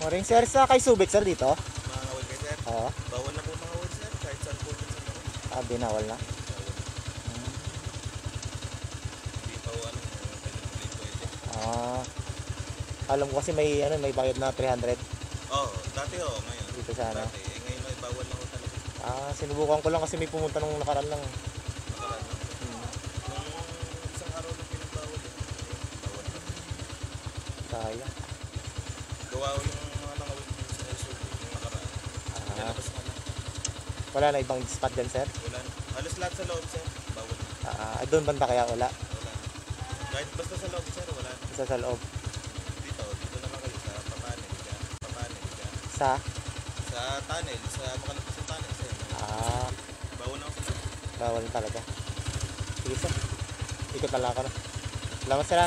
Morning sir, sa kay Subic sir dito? Mga ngawil kayo, sir. Oo. Bawal na po mga ngawil, sir. Kahit saan po dyan sa mga. Binawal na. Bawal. Hindi pa po hindi pwede. Alam ko kasi may bayad na 300 Oo, dati ngayon. dito sa ano. Dati, ngayon ay bawal na po talaga. Sinubukan ko lang kasi may pumunta nung nakaraan lang. Nakaraan lang. Nung isang araw na pinagbawal bawal na. Sayang. Gawa ko yung mga nangawil sa LSUB yung nakaraan. Lalabas na lang. Wala na ibang spot dyan sir? Wala na. Halos lahat sa loob, sir. Bawal na. Doon banda kaya wala? Wala na. Kahit basta sa loob, sir, wala na. Isa sa loob. Dito naman kayo sa papanel dyan. Sa tunnel, sa makalabas sa tunnel, sir. Bawal na ako sa bawal talaga. Sige sir. Ikot na lang ako na. Salamat sir